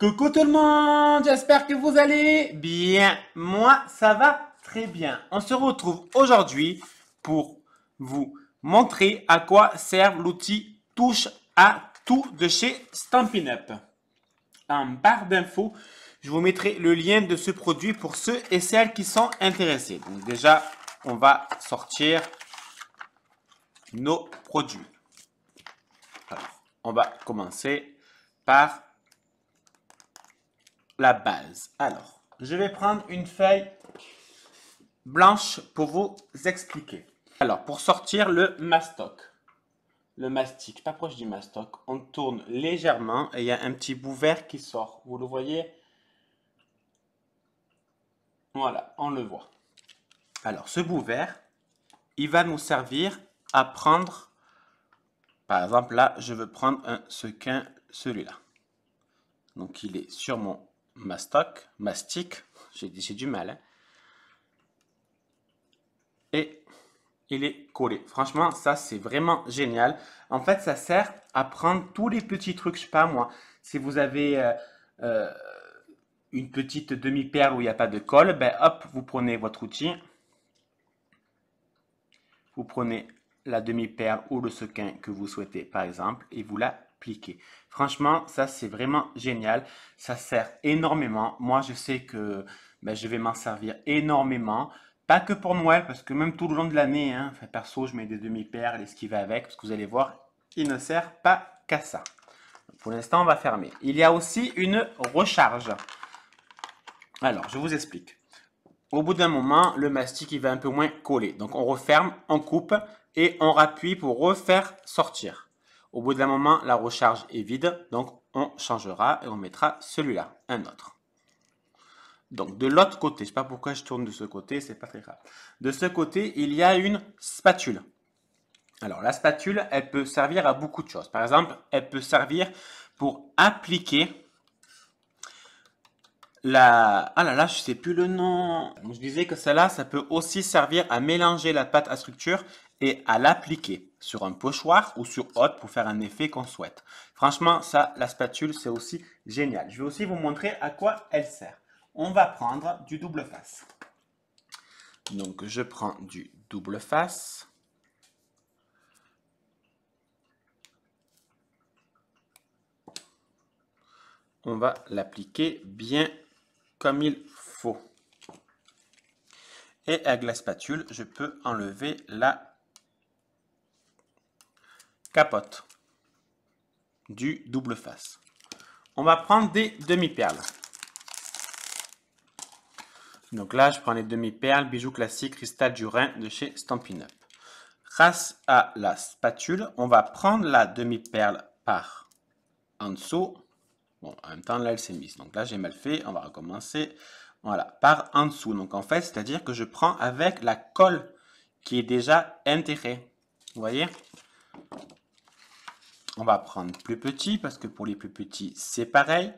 Coucou tout le monde, j'espère que vous allez bien. Moi, ça va très bien. On se retrouve aujourd'hui pour vous montrer à quoi sert l'outil Touche à tout de chez Stampin' Up. En barre d'infos, je vous mettrai le lien de ce produit pour ceux et celles qui sont intéressés. Donc déjà, on va sortir nos produits. Alors, on va commencer par la base. Alors, je vais prendre une feuille blanche pour vous expliquer. Alors, pour sortir le mastoc, le mastic, pas proche du mastoc, on tourne légèrement et il y a un petit bout vert qui sort. Vous le voyez? Voilà, on le voit. Alors, ce bout vert, il va nous servir à prendre, par exemple, là, je veux prendre un sequin, celui-là. Donc, il est sur mon mastic, j'ai du mal, hein. Et il est collé. Franchement, ça, c'est vraiment génial. En fait, ça sert à prendre tous les petits trucs, je sais pas moi. Si vous avez euh, une petite demi-perle où il n'y a pas de colle, ben hop, vous prenez votre outil. Vous prenez la demi-perle ou le sequin que vous souhaitez, par exemple, et vous l'appliquez. Franchement, ça, c'est vraiment génial. Ça sert énormément. Moi, je sais que ben, je vais m'en servir énormément. Pas que pour Noël, parce que même tout le long de l'année, hein, enfin, perso, je mets des demi-perles et ce qui va avec, parce que vous allez voir, il ne sert pas qu'à ça. Pour l'instant, on va fermer. Il y a aussi une recharge. Alors, je vous explique. Au bout d'un moment, le mastic il va un peu moins coller. Donc on referme, on coupe et on rappuie pour refaire sortir. Au bout d'un moment, la recharge est vide, donc on changera et on mettra celui-là, un autre. Donc de l'autre côté, je ne sais pas pourquoi je tourne de ce côté, c'est pas très grave. De ce côté, il y a une spatule. Alors la spatule, elle peut servir à beaucoup de choses. Par exemple, elle peut servir pour appliquer ah là là, je sais plus le nom. Je disais que celle-là, ça peut aussi servir à mélanger la pâte à structure et à l'appliquer sur un pochoir ou sur autre pour faire un effet qu'on souhaite. Franchement, ça, la spatule, c'est aussi génial. Je vais aussi vous montrer à quoi elle sert. On va prendre du double face. Donc, je prends du double face. On va l'appliquer bien comme il faut. Et avec la spatule, je peux enlever la capote du double face. On va prendre des demi-perles. Donc là, je prends les demi-perles, bijoux classiques, cristal du Rhin de chez Stampin' Up. Grâce à la spatule, on va prendre la demi-perle par en dessous. Bon, en même temps, là, elle s'est mise. Donc là, j'ai mal fait. On va recommencer. Voilà, par en dessous. Donc en fait, c'est-à-dire que je prends avec la colle qui est déjà intégrée. Vous voyez? On va prendre plus petit parce que pour les plus petits, c'est pareil.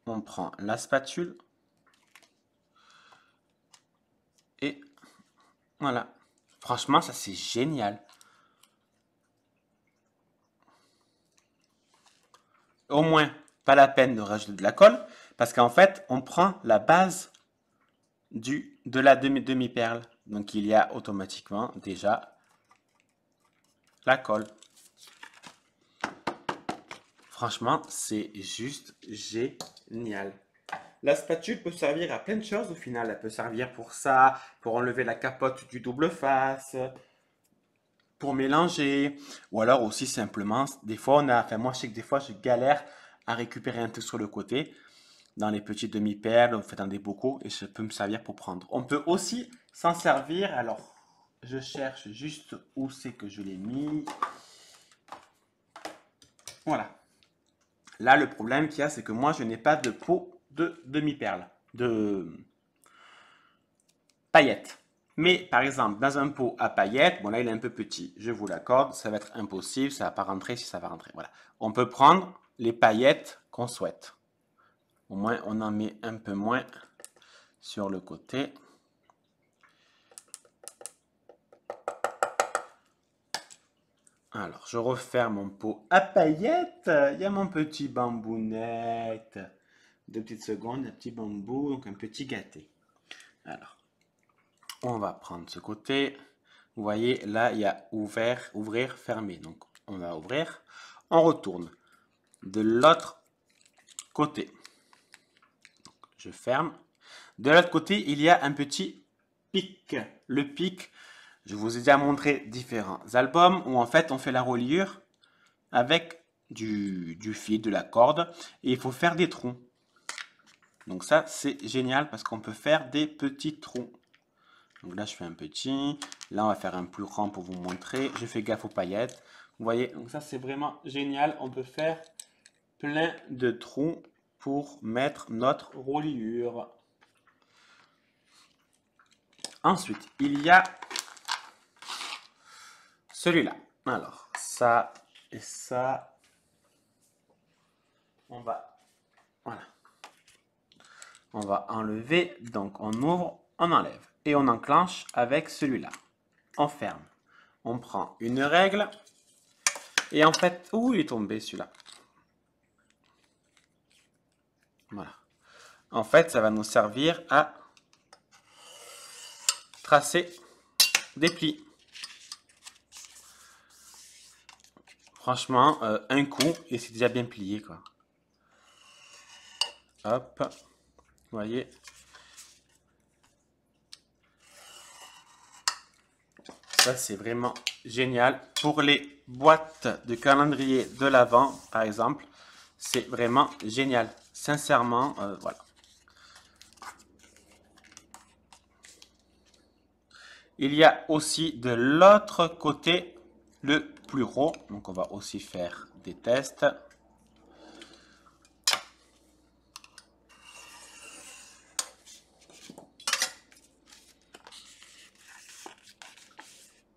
On prend la spatule. Et voilà. Franchement, ça c'est génial. Au moins, pas la peine de rajouter de la colle. Parce qu'en fait, on prend la base de la demi-perle. Donc, il y a automatiquement déjà la colle. Franchement, c'est juste génial. La spatule peut servir à plein de choses au final. Elle peut servir pour ça, pour enlever la capote du double face, pour mélanger, ou alors aussi simplement, des fois moi je sais que des fois je galère à récupérer un truc sur le côté, dans les petites demi-perles, on fait dans des bocaux, et ça peut me servir pour prendre. On peut aussi s'en servir, alors je cherche juste où c'est que je l'ai mis. Voilà. Là, le problème qu'il y a, c'est que moi, je n'ai pas de pot de demi-perles, de paillettes. Mais par exemple, dans un pot à paillettes, bon là il est un peu petit, je vous l'accorde, ça va être impossible, ça va pas rentrer si ça va rentrer. Voilà. On peut prendre les paillettes qu'on souhaite. Au moins on en met un peu moins sur le côté. Alors je referme mon pot à paillettes. Il y a mon petit bambounette. 2 petites secondes, un petit bambou, donc un petit gâté. Alors, on va prendre ce côté. Vous voyez, là, il y a ouvert, ouvrir, fermer. Donc, on va ouvrir. On retourne de l'autre côté. Donc, je ferme. De l'autre côté, il y a un petit pic. Le pic, je vous ai déjà montré différents albums où en fait, on fait la reliure avec du fil, de la corde. Et il faut faire des trous. Donc ça, c'est génial parce qu'on peut faire des petits trous. Donc là, je fais un petit. Là, on va faire un plus grand pour vous montrer. Je fais gaffe aux paillettes. Vous voyez, donc ça, c'est vraiment génial. On peut faire plein de trous pour mettre notre reliure. Ensuite, il y a celui-là. Alors, ça et ça. Voilà. On va enlever. Donc, on ouvre, on enlève. Et on enclenche avec celui-là. On ferme. On prend une règle. Et en fait, où il est tombé celui-là? Voilà. En fait, ça va nous servir à tracer des plis. Franchement, un coup et c'est déjà bien plié, quoi. Hop, vous voyez. Ça, c'est vraiment génial. Pour les boîtes de calendrier de l'Avent, par exemple, c'est vraiment génial. Sincèrement, voilà. Il y a aussi de l'autre côté le plus gros. Donc, on va aussi faire des tests.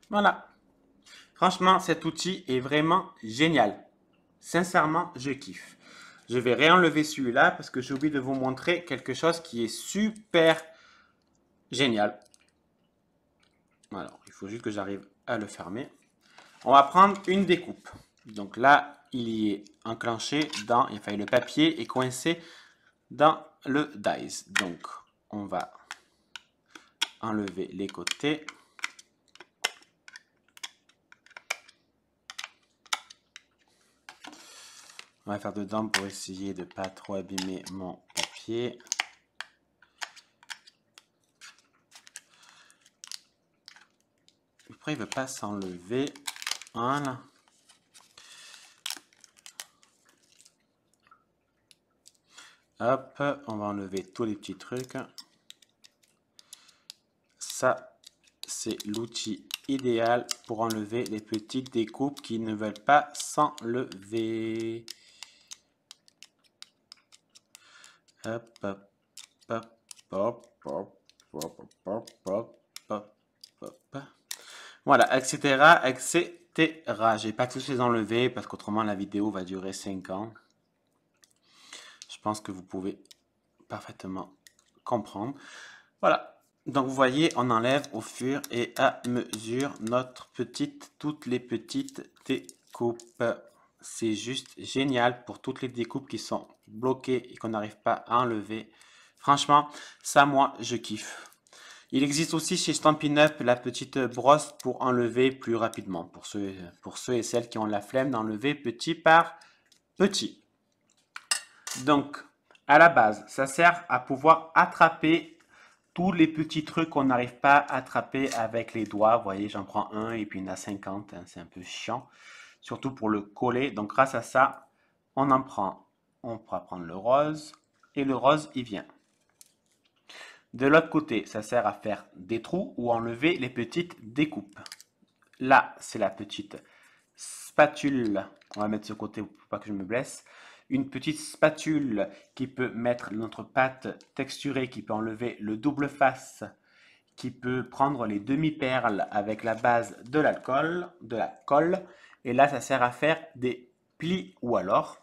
Voilà. Franchement, cet outil est vraiment génial. Sincèrement, je kiffe. Je vais réenlever celui-là parce que j'ai oublié de vous montrer quelque chose qui est super génial. Alors, il faut juste que j'arrive à le fermer. On va prendre une découpe. Donc là, il y est enclenché dans, enfin, le papier est coincé dans le dies. Donc, on va enlever les côtés. On va faire dedans pour essayer de ne pas trop abîmer mon papier. Après, il ne veut pas s'enlever. Voilà. Hop, on va enlever tous les petits trucs. Ça, c'est l'outil idéal pour enlever les petites découpes qui ne veulent pas s'enlever. Hop, hop, hop, hop, hop, hop, hop, hop, hop, hop. Voilà, etc., etc. Je vais pas tous les enlever parce qu'autrement la vidéo va durer 5 ans. Je pense que vous pouvez parfaitement comprendre. Voilà. Donc vous voyez, on enlève au fur et à mesure toutes les petites découpes. C'est juste génial pour toutes les découpes qui sont bloquées et qu'on n'arrive pas à enlever. Franchement, ça moi, je kiffe. Il existe aussi chez Stampin' Up la petite brosse pour enlever plus rapidement. Pour ceux et celles qui ont la flemme d'enlever petit par petit. Donc, à la base, ça sert à pouvoir attraper tous les petits trucs qu'on n'arrive pas à attraper avec les doigts. Vous voyez, j'en prends un et puis il y en a 50. Hein, c'est un peu chiant. Surtout pour le coller. Donc, grâce à ça, on en prend. On pourra prendre le rose. Et le rose, il vient. De l'autre côté, ça sert à faire des trous ou enlever les petites découpes. Là, c'est la petite spatule. On va mettre ce côté pour pas que je me blesse. Une petite spatule qui peut mettre notre pâte texturée, qui peut enlever le double face, qui peut prendre les demi-perles avec la base de l'alcool, de la colle. Et là, ça sert à faire des plis ou alors,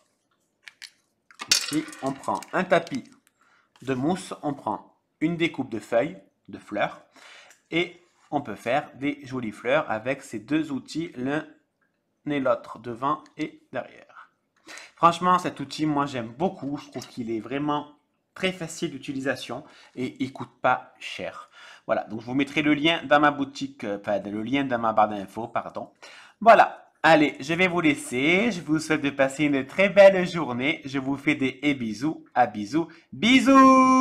ici, on prend un tapis de mousse, on prend une découpe de feuilles, de fleurs, et on peut faire des jolies fleurs avec ces deux outils, l'un et l'autre, devant et derrière. Franchement, cet outil, moi, j'aime beaucoup. Je trouve qu'il est vraiment très facile d'utilisation et il coûte pas cher. Voilà, donc je vous mettrai le lien dans ma boutique, enfin le lien dans ma barre d'infos, pardon. Voilà, allez, je vais vous laisser. Je vous souhaite de passer une très belle journée. Je vous fais des bisous, à bisous, bisous!